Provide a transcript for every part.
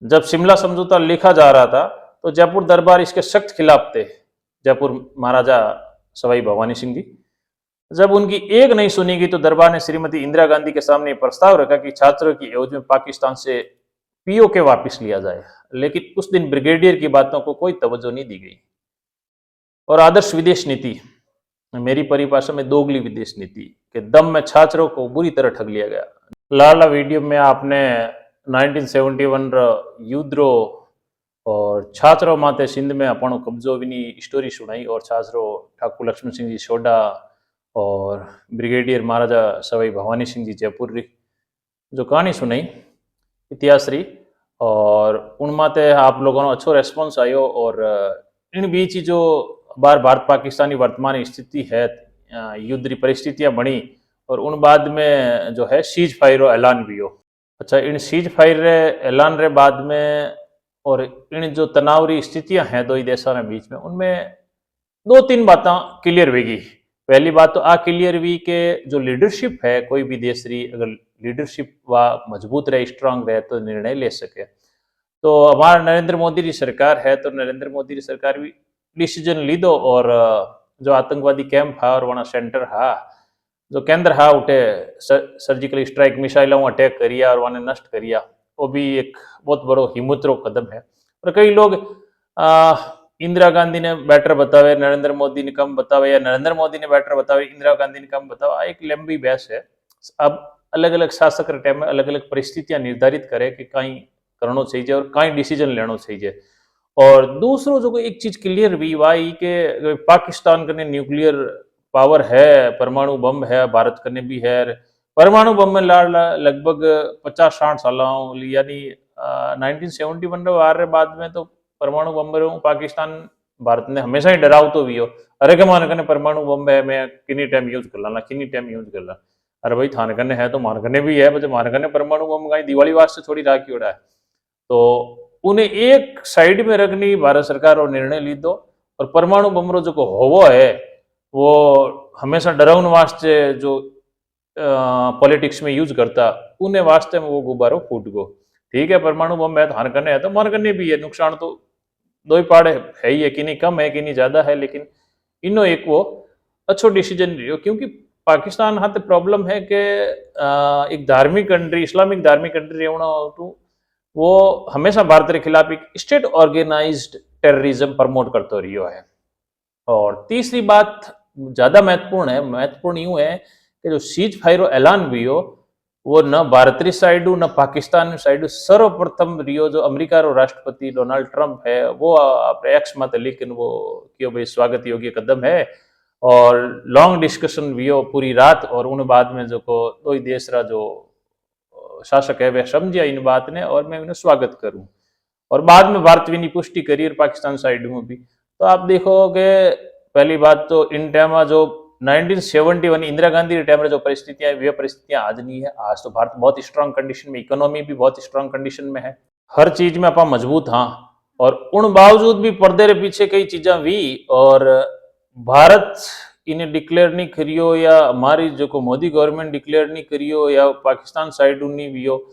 जब शिमला समझौता लिखा जा रहा था तो जयपुर दरबार इसके सख्त खिलाफ थे। जयपुर महाराजा सवाई भवानी सिंह जी, जब उनकी एक नहीं सुनी गई तो दरबार ने श्रीमती इंदिरा गांधी के सामने प्रस्ताव रखा कि छात्रों की एवज में पाकिस्तान से पीओके वापस लिया जाए, लेकिन उस दिन ब्रिगेडियर की बातों को कोई तवज्जो नहीं दी गई। और आदर्श विदेश नीति, मेरी परिभाषा में दोगली विदेश नीति के दम में छात्रों को बुरी तरह ठग लिया गया। लाला वीडियो में आपने 1971 युद्धरो और छात्रों माते सिंध में अपनो कब्जो विनी स्टोरी सुनाई, और छात्रों ठाकुर लक्ष्मण सिंह जी सोडा और ब्रिगेडियर महाराजा सवाई भवानी सिंह जी जयपुर री जो कहानी सुनाई इतिहास री, और उनमाते आप लोगों ने अच्छो रेस्पॉन्स आयो। और इन बीच ही जो बार भारत पाकिस्तान की वर्तमान स्थिति है, युद्ध की परिस्थितियां बनी, और उन बाद में जो है सीज फायर ऐलान भी हो। अच्छा, इन सीज फायर रे ऐलान रे बाद में और इन जो तनावरी स्थितियां हैं दो ही देशों के बीच में, उनमें दो तीन बातें क्लियर होगी। पहली बात तो आ क्लियर हुई कि जो लीडरशिप है कोई भी देश री, अगर लीडरशिप व मजबूत रहे, स्ट्रांग रहे तो निर्णय ले सके। तो हमारा नरेंद्र मोदी की सरकार है, तो नरेंद्र मोदी की सरकार भी डिसीजन ली दो, और जो आतंकवादी कैंप है और वहाँ सेंटर है, जो केंद्र है, उठे सर्जिकल स्ट्राइक मिसाइल अटैक करिया और वहाँ नष्ट करिया, वो भी एक बहुत बड़ो हिम्मतरो कदम है। और कई लोग इंदिरा गांधी ने बेटर बतावे, नरेंद्र मोदी ने कम बतावे, या नरेंद्र मोदी ने बेटर बतावे, इंदिरा गांधी ने कम बतावे, एक लंबी बहस है। अब अलग अलग शासक के टाइम में अलग अलग परिस्थितियां निर्धारित करे कि कहीं करना चाहिए और कहीं डिसीजन लेना चाहिए। और दूसरो जो एक चीज क्लियर हुई वाई के पाकिस्तान कने न्यूक्लियर पावर है, परमाणु बम है, भारत कने भी है। परमाणु बम में लगभग 50-60 साल यानी 1971 वार बाद में तो परमाणु बम पाकिस्तान भारत ने हमेशा ही डराव तो भी हो, अरे के मान कने परमाणु बम है, मैं किन्नी टाइम यूज कर ला, किन्नी टाइम यूज कर ला। अरे भाई थान कने है तो मान कने भी है, बच्चे मान कने परमाणु बम का दिवाली वास्ते थोड़ी राखी उड़ा है। तो उन्हें एक साइड में रखनी भारत सरकार और निर्णय ली दो, और परमाणु बम रो जो होवो है वो हमेशा डराउन वास्ते जो पॉलिटिक्स में यूज करता, उन्हें वास्ते में वो गुब्बारो फूट गो। ठीक है, परमाणु बम है तो हार करने है तो मार करने भी है, नुकसान तो दो ही पाड़े है ही है, कि नहीं कम है कि नहीं ज्यादा है, लेकिन इनो एक वो अच्छो डिसीजन लियो। क्योंकि पाकिस्तान हाथ प्रॉब्लम है कि एक धार्मिक कंट्री, इस्लामिक धार्मिक कंट्री रहना तो वो हमेशा भारत के खिलाफ एक स्टेट ऑर्गेनाइज्ड टेररिज्म प्रमोट करते रहियो है। और तीसरी बात ज्यादा महत्वपूर्ण है, महत्वपूर्ण यूं है कि जो सीज फायर ऐलान भी हो वो न भारतीय साइड न पाकिस्तान साइड, सर्वप्रथम रियो जो अमेरिका रो राष्ट्रपति डोनाल्ड ट्रंप है वो अपने एक्स मत लेकिन वो क्यों भाई स्वागत योग्य कदम है। और लॉन्ग डिस्कशन भी हो पूरी रात, और उन बाद में जो को दो ही देश रा जो शासक है वह समझिया इन बात ने, और मैं उन्हें स्वागत करूं। और बाद में भारत भी पुष्टि करी और पाकिस्तान साइड में भी। तो आप देखोगे पहली बात तो इन टाइम जो 1971 इंदिरा गांधी के टाइम में जो परिस्थितियां वे परिस्थितियां आज नहीं है। आज तो भारत बहुत स्ट्रांग कंडीशन में, इकोनॉमी भी बहुत स्ट्रांग कंडीशन में है, हर चीज में आप मजबूत हाँ। और उन बावजूद भी पर्दे के पीछे कई चीजा हुई, और भारत इन्हें डिक्लेयर नहीं करियो, या हमारी जो को मोदी गवर्नमेंट डिक्लेयर नहीं करियो, या पाकिस्तान साइड नहीं भी हो,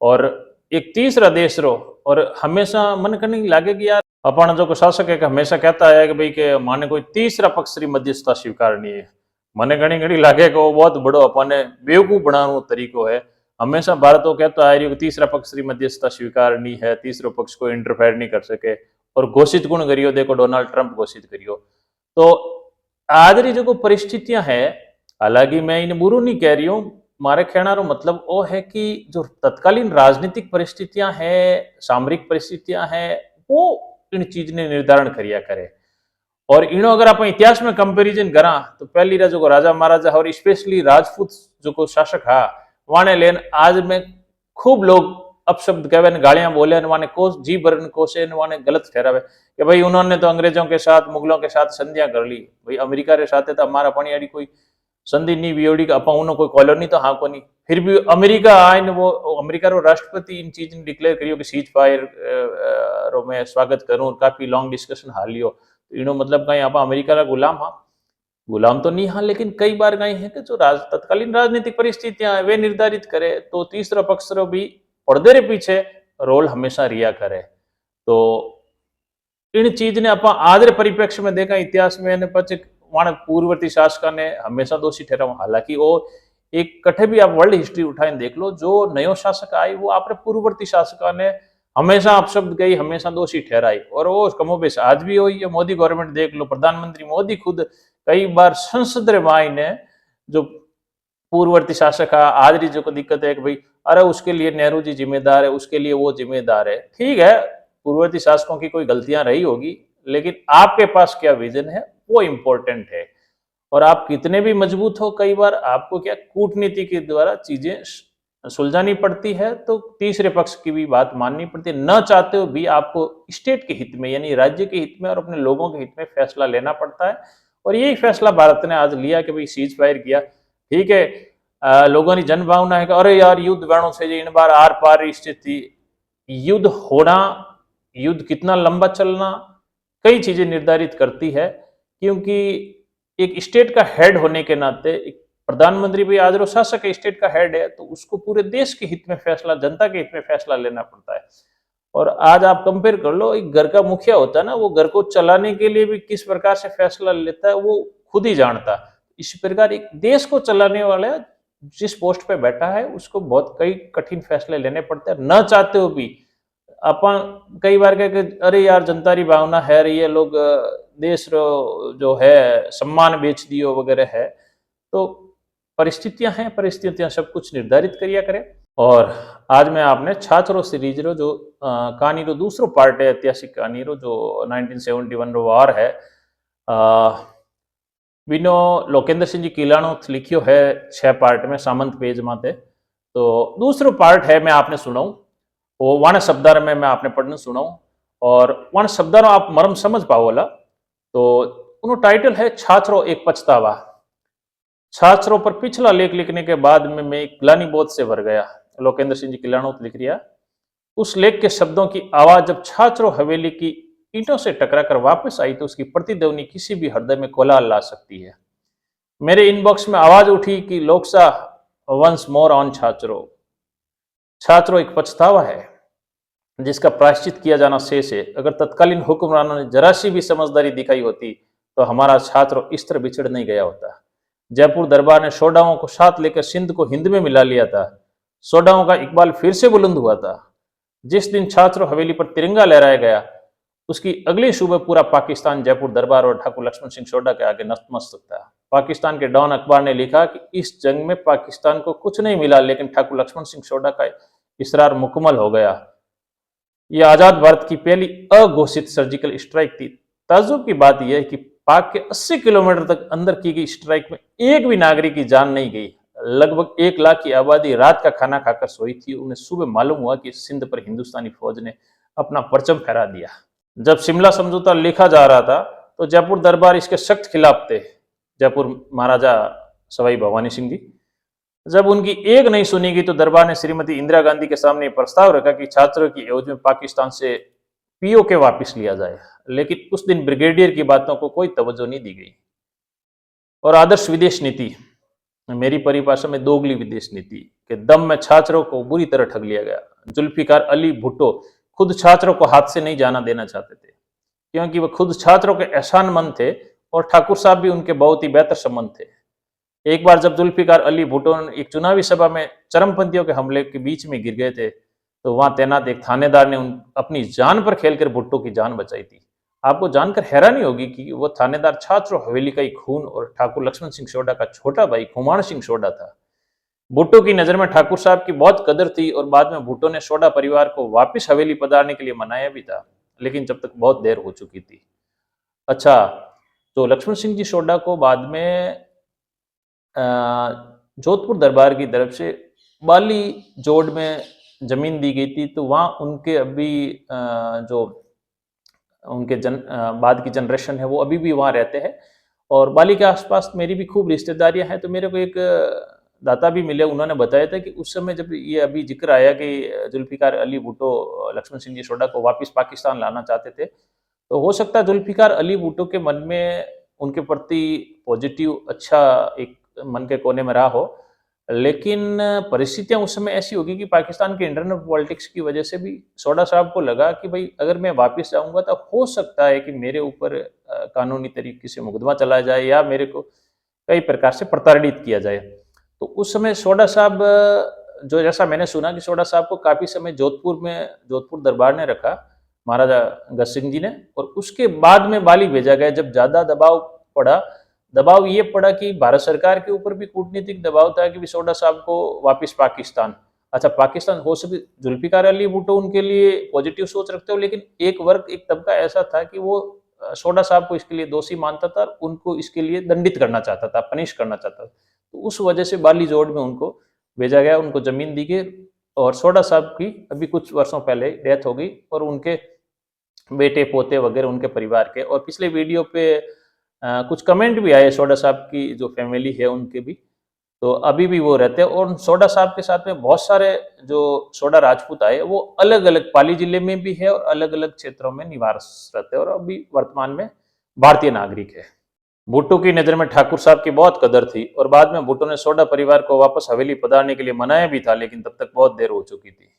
और एक तीसरा देश रो। और हमेशा मन करने लगे कि यार अपन जो शासक है कि हमेशा कहता है कि भाई के माने कोई तीसरा पक्ष की मध्यस्थता स्वीकारनी है। मने घड़ी घड़ी लगे कि वो बहुत बड़ो अपने बेवकूफ बनाने तरीको है। हमेशा भारत वो कहता है कि तीसरा पक्ष की मध्यस्थता स्वीकारनी है, तीसरा पक्ष को इंटरफेयर नहीं कर सके, और घोषित कौन करियो, देखो डोनाल्ड ट्रंप घोषित करियो। तो आज री जो परिस्थितियां है, हालांकि मैं इन्हें बुरू नहीं कह रही हूँ, मारे कहना रो मतलब वो है कि जो तत्कालीन राजनीतिक परिस्थितियां हैं, सामरिक परिस्थितियां हैं, वो इन चीज ने निर्धारण करिया करे। और इनो अगर आप इतिहास में कंपेरिजन करा तो पहली रा जो राजा महाराजा और स्पेशली राजपूत जो शासक हा वाने लेन आज में खूब लोग अपशब्द कहवे, गालियां बोले, वाने कोस जी भरन कोसे, वाने गलत ठहरावे कि भाई उन्होंने तो अंग्रेजों के साथ, मुगलों के साथ संधियां कर ली। भाई अमेरिका के साथ तो हमारा पानी अड़ी कोई संधि नहीं वियोड़ी, अपा उन्होंने कोई कॉलोनी तो हाँ को नहीं। फिर भी अमेरिका आए वो अमेरिका रो राष्ट्रपति इन चीज ने डिक्लेयर करियो कि सीज फायर रो मैं स्वागत करूं, काफी लॉन्ग डिस्कशन हालियो। इनो मतलब कहीं आप अमेरिका का गुलाम हाँ, गुलाम तो नहीं हाँ, लेकिन कई बार कहीं है कि जो तत्कालीन राजनीतिक परिस्थितियां वे निर्धारित करे। तो तीसरा पक्ष रो भी पर्दे रे पीछे रोल हमेशा रिया करे। तो इन चीज ने आप आज रे परिप्रेक्ष्य में देखा इतिहास में ने पछ वण पूर्ववर्ती शासक ने हमेशा दोषी ठहराव। हालांकि वो एक कठे भी आप वर्ल्ड हिस्ट्री उठाए देख लो, जो नयो शासक आई वो आपने पूर्ववर्ती शासक ने हमेशा अपशब्द गई, हमेशा दोषी ठहराई, और वो कमोबेश आज भी हुई है। मोदी गवर्नमेंट देख लो, प्रधानमंत्री मोदी खुद कई बार संसद रे माई ने जो पूर्ववर्ती शासक है आज की जो दिक्कत है कि भाई अरे उसके लिए नेहरू जी जिम्मेदार है, उसके लिए वो जिम्मेदार है। ठीक है, पूर्ववर्ती शासकों की कोई गलतियां रही होगी, लेकिन आपके पास क्या विजन है वो इंपॉर्टेंट है। और आप कितने भी मजबूत हो, कई बार आपको क्या कूटनीति के द्वारा चीजें सुलझानी पड़ती है, तो तीसरे पक्ष की भी बात माननी पड़ती है। न चाहते हो भी आपको स्टेट के हित में यानी राज्य के हित में और अपने लोगों के हित में फैसला लेना पड़ता है। और यही फैसला भारत ने आज लिया कि भाई सीज फायर किया। ठीक है, लोगों की जन भावना है कि अरे यार युद्ध वेणु से इन बार आर पार स्थिति, युद्ध होना, युद्ध कितना लंबा चलना, कई चीजें निर्धारित करती है। क्योंकि एक स्टेट का हेड होने के नाते एक प्रधानमंत्री भी आज रो शासक स्टेट का हेड है, तो उसको पूरे देश के हित में फैसला, जनता के हित में फैसला लेना पड़ता है। और आज आप कंपेयर कर लो, एक घर का मुखिया होता है ना, वो घर को चलाने के लिए भी किस प्रकार से फैसला लेता है वो खुद ही जानता। इसी प्रकार एक देश को चलाने वाला जिस पोस्ट पे बैठा है उसको बहुत कई कठिन फैसले लेने पड़ते हैं, न चाहते हो भी। अपन कई बार कह अरे यार जनता री भावना है, ये लोग देश रो जो है सम्मान बेच दियो वगैरह है। तो परिस्थितियां हैं, परिस्थितियां सब कुछ निर्धारित करिया करें। और आज मैं आपने छात्रों सीरीज रो जो कहानी रो दूसरो पार्ट है, ऐतिहासिक कहानी रो जो 1971 रो वार है, बिनो लोकेंद्र सिंह जी किलाणो लिखियो है 6 पार्ट में सामंत पेज माते। तो दूसरो पार्ट है मैं आपने सुनाऊं, वो वण शब्दार में मैं आपने पढ़ने सुनाऊं, और वण शब्दार आप मर्म समझ पाओला। तो उन्होंने टाइटल है छात्रों एक पछतावा। छात्रों पर पिछला लेख लिखने के बाद में मैं एक ग्लानि बोध से भर गया। लोकेंद्र सिंह जी किलाणो लिख रिया, उस लेख के शब्दों की आवाज जब छात्रों हवेली की ईंटों से टकराकर वापस आई तो उसकी प्रतिध्वनि किसी भी हृदय में कोलाहल ला सकती है। मेरे इनबॉक्स में आवाज उठी कि लोकसा वंस मोर ऑन छात्रों। छात्रों एक पछतावा है जिसका प्रायश्चित किया जाना शेष है। अगर तत्कालीन हुक्मरानों ने जरा सी भी समझदारी दिखाई होती तो हमारा छात्र इस तरह बिछड़ नहीं गया होता। जयपुर दरबार ने सोडाओं को साथ लेकर सिंध को हिंद में मिला लिया था। सोडाओं का इकबाल फिर से बुलंद हुआ था। जिस दिन छात्र हवेली पर तिरंगा लहराया गया उसकी अगली सुबह पूरा पाकिस्तान जयपुर दरबार और ठाकुर लक्ष्मण सिंह सोडा के आगे नतमस्तक था। पाकिस्तान के डॉन अखबार ने लिखा कि इस जंग में पाकिस्तान को कुछ नहीं मिला, लेकिन ठाकुर लक्ष्मण सिंह सोडा का इसरार मुकम्मल हो गया। यह आजाद भारत की पहली अघोषित सर्जिकल स्ट्राइक थी। ताज्जुब की बात यह है कि पाक के 80 किलोमीटर तक अंदर की गई स्ट्राइक में एक भी नागरिक की जान नहीं गई। लगभग 1 लाख की आबादी रात का खाना खाकर सोई थी। उन्हें सुबह मालूम हुआ कि सिंध पर हिंदुस्तानी फौज ने अपना परचम फहरा दिया। जब शिमला समझौता लिखा जा रहा था तो जयपुर दरबार इसके सख्त खिलाफ थे। जयपुर महाराजा सवाई भवानी सिंह जी, जब उनकी एक नहीं सुनी गई तो दरबार ने श्रीमती इंदिरा गांधी के सामने प्रस्ताव रखा कि छात्रों की एवज में पाकिस्तान से पीओके वापस लिया जाए। लेकिन उस दिन ब्रिगेडियर की बातों को कोई तवज्जो नहीं दी गई। और आदर्श विदेश नीति, मेरी परिभाषा में दोगली विदेश नीति के दम में छात्रों को बुरी तरह ठग लिया गया। जुल्फिकार अली भुट्टो खुद छात्रों को हाथ से नहीं जाना देना चाहते थे, क्योंकि वह खुद छात्रों के एहसानमंद थे और ठाकुर साहब भी उनके बहुत ही बेहतर संबंध थे। एक बार जब जुल्फिकार अली भुट्टो एक चुनावी सभा में चरमपंथियों के हमले के बीच में गिर गए थे तो वहां तैनात एक थानेदार ने अपनी जान पर खेलकर भुट्टो की जान बचाई थी। आपको जानकर हैरानी होगी कि वह थानेदार छात्रों हवेली का ही खून और ठाकुर लक्ष्मण सिंह सोडा का छोटा भाई खुमान सिंह सोडा था। भुट्टो की नजर में ठाकुर साहब की बहुत कदर थी और बाद में भुट्टो ने सोडा परिवार को वापस हवेली पधारने के लिए मनाया भी था, लेकिन जब तक बहुत देर हो चुकी थी। अच्छा, तो लक्ष्मण सिंह जी सोडा को बाद में जोधपुर दरबार की तरफ से बाली जोड़ में जमीन दी गई थी, तो वहाँ उनके अभी जो उनके बाद की जनरेशन है वो अभी भी वहाँ रहते हैं। और बाली के आसपास मेरी भी खूब रिश्तेदारियां हैं। तो मेरे को एक दाता भी मिले, उन्होंने बताया था कि उस समय जब ये अभी जिक्र आया कि जुल्फिकार अली भुट्टो लक्ष्मण सिंह जी सोडा को वापस पाकिस्तान लाना चाहते थे, तो हो सकता है जुल्फिकार अली भुट्टो के मन में उनके प्रति पॉजिटिव अच्छा एक मन के कोने में रहा हो। लेकिन परिस्थितियां उस समय ऐसी होगी कि पाकिस्तान के इंटरनल पॉलिटिक्स की वजह से भी सोडा साहब को लगा कि भाई अगर मैं वापस जाऊंगा तो हो सकता है कि मेरे ऊपर कानूनी तरीके से मुकदमा चलाया जाए या मेरे को कई प्रकार से प्रताड़ित किया जाए। तो उस समय सोडा साहब जो जैसा मैंने सुना कि सोडा साहब को काफी समय जोधपुर दरबार ने रखा, महाराजा गज सिंह जी ने, और उसके बाद में बाली भेजा गया जब ज्यादा दबाव पड़ा। दबाव ये पड़ा कि भारत सरकार के ऊपर भी कूटनीतिक दबाव था कि सोडा साहब को वापस पाकिस्तान, अच्छा पाकिस्तान हो सके। जुल्फिकार अली भुट्टो उनके लिए पॉजिटिव सोच रखते हो, लेकिन एक वर्ग एक तबका ऐसा था कि वो सोडा साहब को इसके लिए दोषी मानता था और उनको इसके लिए दंडित करना चाहता था, पनिश करना चाहता था। तो उस वजह से बाली जोड़ में उनको भेजा गया, उनको जमीन दी गई। और सोडा साहब की अभी कुछ वर्षों पहले डेथ हो गई और उनके बेटे पोते वगैरह उनके परिवार के, और पिछले वीडियो पे कुछ कमेंट भी आए सोडा साहब की जो फैमिली है उनके भी, तो अभी भी वो रहते हैं। और सोडा साहब के साथ में बहुत सारे जो सोडा राजपूत आए वो अलग अलग पाली जिले में भी है और अलग अलग क्षेत्रों में निवास रहते हैं और अभी वर्तमान में भारतीय नागरिक है। भुट्टो की नजर में ठाकुर साहब की बहुत कदर थी और बाद में भुट्टो ने सोडा परिवार को वापस हवेली पधारने के लिए मनाया भी था, लेकिन तब तक बहुत देर हो चुकी थी।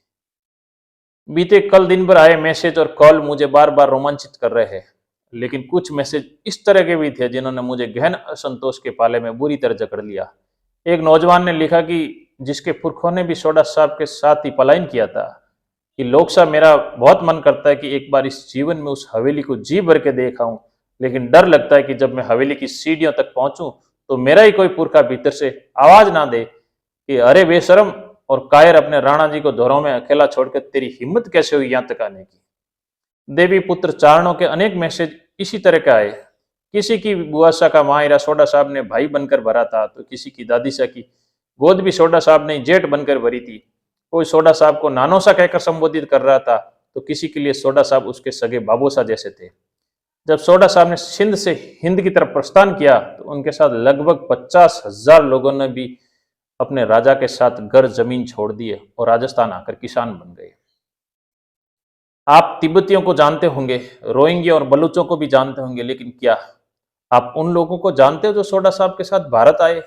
बीते कल दिन भर आए मैसेज और कॉल मुझे बार बार रोमांचित कर रहे हैं, लेकिन कुछ मैसेज इस तरह के भी थे जिन्होंने मुझे गहन असंतोष के पाले में बुरी तरह जकड़ लिया। एक नौजवान ने लिखा कि जिसके पुरखों ने भी सोडा साहब के साथ ही पलायन किया था, कि लोग साहब मेरा बहुत मन करता है कि एक बार इस जीवन में उस हवेली को जी भर के देखाऊं, लेकिन डर लगता है कि जब मैं हवेली की सीढ़ियों तक पहुंचूं तो मेरा ही कोई पुरखा भीतर से आवाज ना दे कि अरे बेशरम और कायर, अपने राणा जी को धोरों में अकेला छोड़कर तेरी हिम्मत कैसे हुई यहां तक आने की। देवी पुत्र चारणों के अनेक मैसेज इसी तरह के आए। किसी की बुआसा का मायरा सोडा साहब ने भाई बनकर भरा था, तो किसी की दादी सा की गोद भी सोडा साहब ने जेठ बनकर भरी थी। कोई सोडा साहब को नानो सा कहकर संबोधित कर रहा था, तो किसी के लिए सोडा साहब उसके सगे बाबूसा जैसे थे। जब सोडा साहब ने सिंध से हिंद की तरफ प्रस्थान किया तो उनके साथ लगभग 50,000 लोगों ने भी अपने राजा के साथ घर जमीन छोड़ दिए और राजस्थान आकर किसान बन गए। आप तिब्बतियों को जानते होंगे, रोहिंग्या और बलूचों को भी जानते होंगे, लेकिन क्या आप उन लोगों को जानते हो जो सोडा साहब के साथ भारत आए?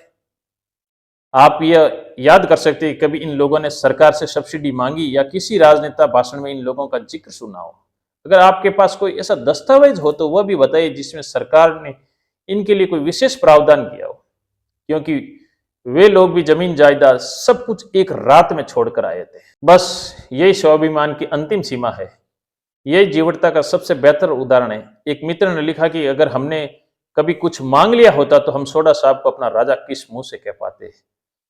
आप यह याद कर सकते हैं कभी इन लोगों ने सरकार से सब्सिडी मांगी या किसी राजनेता भाषण में इन लोगों का जिक्र सुना हो? अगर आपके पास कोई ऐसा दस्तावेज हो तो वह भी बताइए जिसमें सरकार ने इनके लिए कोई विशेष प्रावधान किया हो, क्योंकि वे लोग भी जमीन जायदाद सब कुछ एक रात में छोड़कर आए थे। बस यही स्वाभिमान की अंतिम सीमा है, यही जीवटता का सबसे बेहतर उदाहरण है। एक मित्र ने लिखा कि अगर हमने कभी कुछ मांग लिया होता तो हम सोडा साहब को अपना राजा किस मुंह से कह पाते।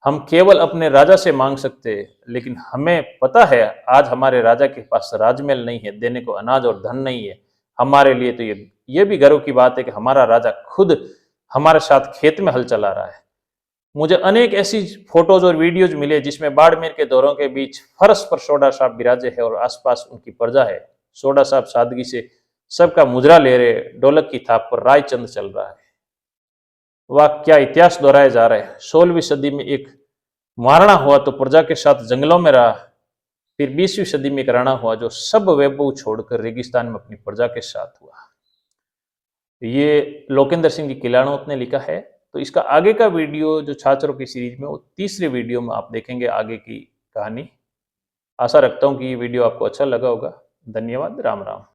हम केवल अपने राजा से मांग सकते, लेकिन हमें पता है आज हमारे राजा के पास राजमहल नहीं है, देने को अनाज और धन नहीं है। हमारे लिए तो ये भी गर्व की बात है कि हमारा राजा खुद हमारे साथ खेत में हल चला रहा है। मुझे अनेक ऐसी फोटोज और वीडियोज मिले जिसमें बाड़मेर के दौरों के बीच फर्श पर सोडा साहब विराजे है और आसपास उनकी प्रजा है। सोडा साहब सादगी से सबका मुजरा ले रहे, ढोलक की थाप पर रायचंद चल रहा है। वह क्या इतिहास दोहराया जा रहा है। 16वीं सदी में एक महाराणा हुआ तो प्रजा के साथ जंगलों में रहा, फिर 20वीं सदी में एक राणा हुआ जो सब वैभव छोड़कर रेगिस्तान में अपनी प्रजा के साथ हुआ। ये लोकेंद्र सिंह जी किलाणोत ने लिखा है। तो इसका आगे का वीडियो जो छात्रों की सीरीज में, वो तीसरे वीडियो में आप देखेंगे आगे की कहानी। आशा रखता हूँ कि ये वीडियो आपको अच्छा लगा होगा। धन्यवाद। राम राम।